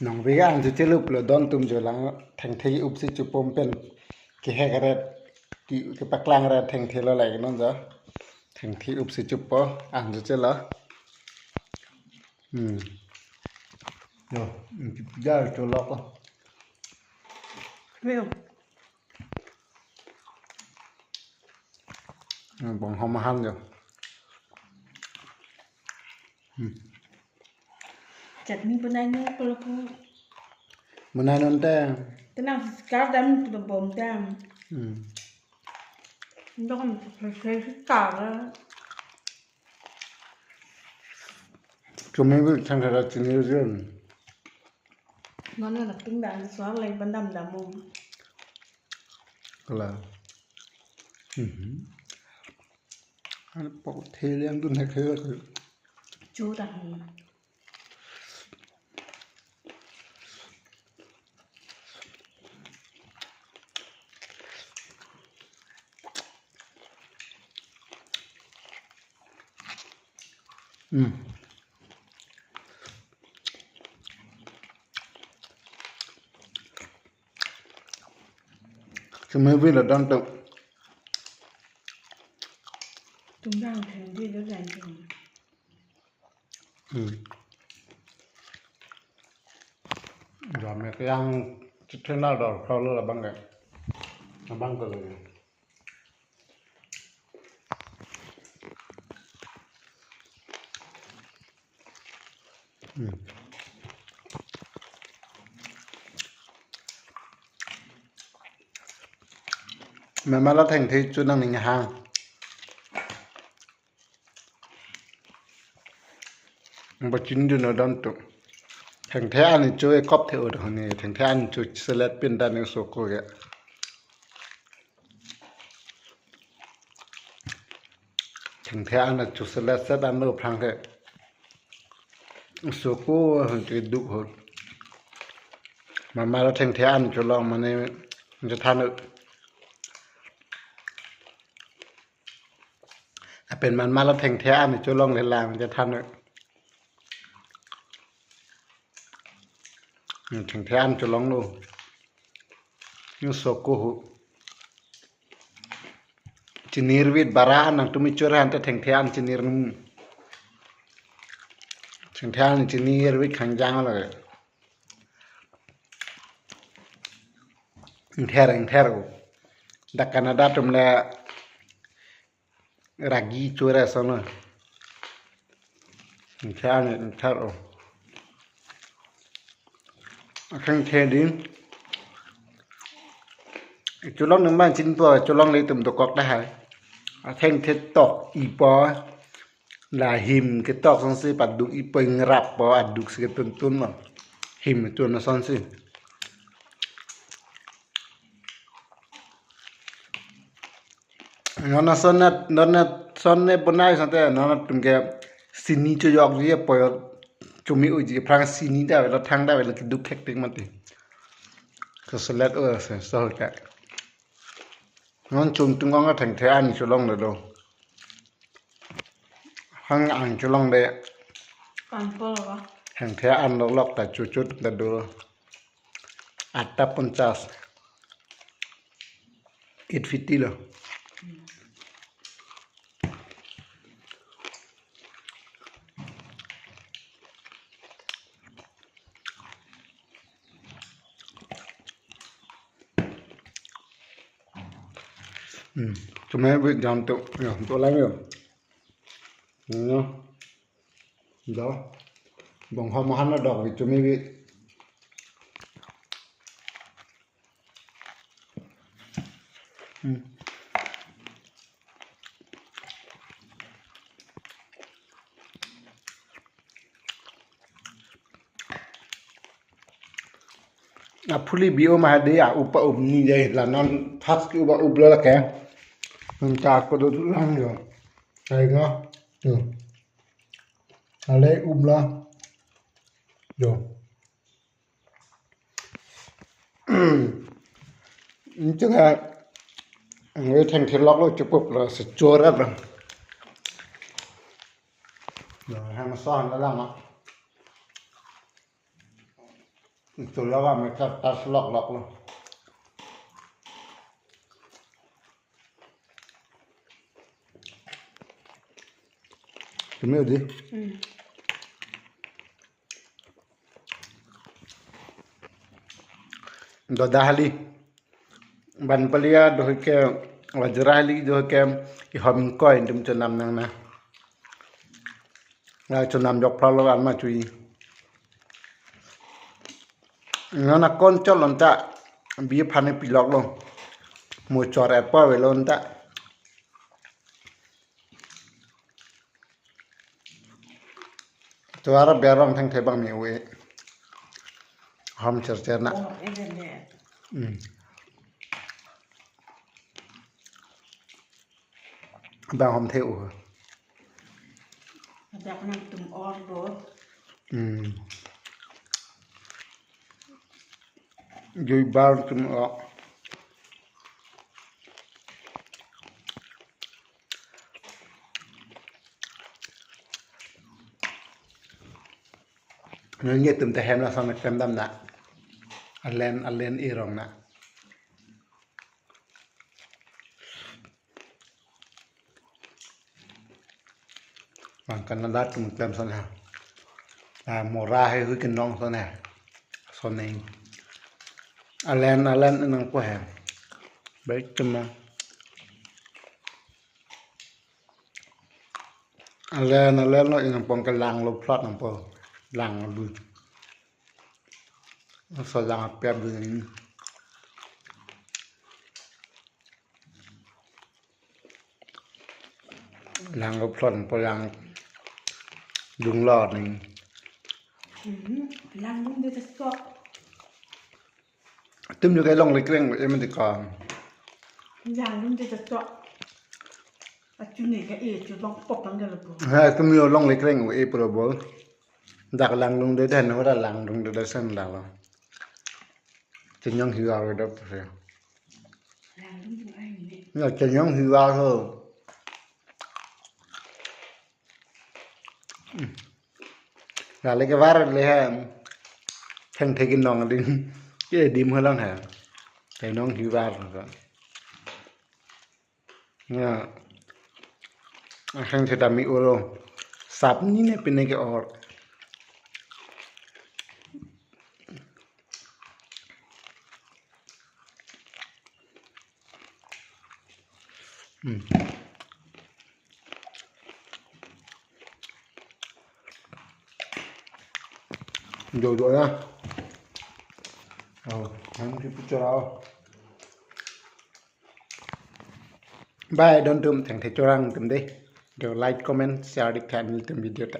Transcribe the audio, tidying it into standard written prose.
น้องวิกอันจะเจลุปลดอนตุมจุลังแทงที่อุปสิจุปมเป็นกิเฮกระกิกิปักลังระแทงที่ละไหลนั่นจ้ะแทงที่อุปสิจุปปอันจะเจละโย่ยาจุลอกอ่ะไม่เอาบ่งหอมหันอยู่จัดมีปนัยเนี่ยปลาพูมันนั่นแต่ แต่นั่งสกัดดำตัวบ่มดำต้องใช้กากแล้ว จุ่มไม่รู้ทางทางจีนเรื่องมันน่ะตึงด่างสวอะไรบันดำดำมุมก็แล้วอันปกติเรื่องดุนให้คือจูดังจะไม่วิ่งหรอดอนตุตึงด่างแทนที่จะแรงจริงดอกเมกยังจะเท่านั้นดอกเขาเลือกบ้างไงบ้างก็เลยมันมาแล้วแทงที่จุดนั่งหนึ่งห้างมันไปกินดูนดอนตุแทงแท้อันนี้ช่วยกอบเทอร์คนนี้แทงแท้อันช่วยสลัดเป็นด้านในโซโก้แกแทงแท้อันนั้นช่วยสลัดเสด้านโน้นพังแกโซโก้มันจะดุหัวมันมาแล้วแทงแท้อันช่วยลองมันเนี่ยมันจะทานเป็นมันมาแล้วแทงแท้อันนี้ช่วยลองเล่นลางมันจะทานแทงแท้อันช่วยลองดูยูโซโก้จีนีร์วิดบาราอันนั้นตุ้มิช่วยหันแต่แทงแท้อันจีนีร์นุ่มแทงแท้อันจีนีร์วิดขังจางเลยइंटेरो दा कनाडा तुमले रागी चोरा सोना इंटेरो अखन खेदिन चुलंग नंबा चिन तो चुलंग ले तुम तो ककได้अखन थे तक ई पो ला हिम के तक संसे पदु ई पेंग रप पो अदुक से तुन म हिम तुन संसे nó son bữa nay sao thế nó tụi cái xin cho dọc gì bây giờ chúng mình ủi gì phang xin đã là thang đã là cái đúc khách tiếng mà thì cái salad ở sao cái nó chúng tung con cái thành thế ăn cho long được đâu hăng ăn cho long đấy ăn phở à thành thế ăn nó lọc tại chút chút là được atta 50 850 loh chúng mấy vị làm tụ lấy rồi nó đó bằng hoa mà nó đỏ vì chúng mấy vị fully bio mà đấy upa như vậy là nó phát cái upa là cái mình chặt có đôi chút lăng rồi thấy không được là lấy là rồi chứ là người thành thiên lóc rồi chụp bụp là sẽ chua rất rồi hai mà son nó làm ạ Tụi nó làm cái ta lọc lọc luôn. Tụi mình đi. Đó dahali. Ban palia đôi cái wajrahli đôi cái hòm coin đâm cho nằm năng nè. Là cho nằm dọc phao ăn mà chui. Nó là con cho lon ta bia phane pilok luôn. Một chọt apple về lon ta. Cho ara berong thang thế bằng miêu ấy. Hòm chở nè. Bằng hòm theo. Đặt nằm tùm on rồi. Rồi bao tụm ọ. Nó nhiệt tụm tay hem là sao nó kem đâm nè. Anh lên y rong nè. Bằng Canada tụm kem sao nè. À mồ ra hay hư kinh nong sao nè. Sao nè. Anh lên nó có hèm. Bấy tụm mà. Anh lên nó in bằng cái làng lục plot nằm bờ. Làng bự. Nó sao làng bẹp bự. Làng lục plot nằm bờ làng đúng lọt này. Làng đúng để cho Tụm như cái lông lịch rèn em mình còn. làng đúng để cho chú này cái gì chú bóng bọc bằng cái là bố. Ha tụm như lông lịch rèn của em pro bố. Đặt làng đúng để thành nó là làng đúng để xem là lo. Chân nhông hư ao đó phải. Làng đúng của anh này. Nó chân nhông hư ao thôi. Là lấy cái vár lấy ha. Thằng thấy cái nòng đi. Cái đêm hơi lắm hả. Cái nòng hư ao rồi. Nha. Thằng thấy đam mỹ ô luôn. Sạp ní này bên này cái ọt. Rồi á. Không thì cho đâu. Bye, don't do thằng thầy cho răng tụm đi. Rồi like, comment, share đi kênh tụm video ta.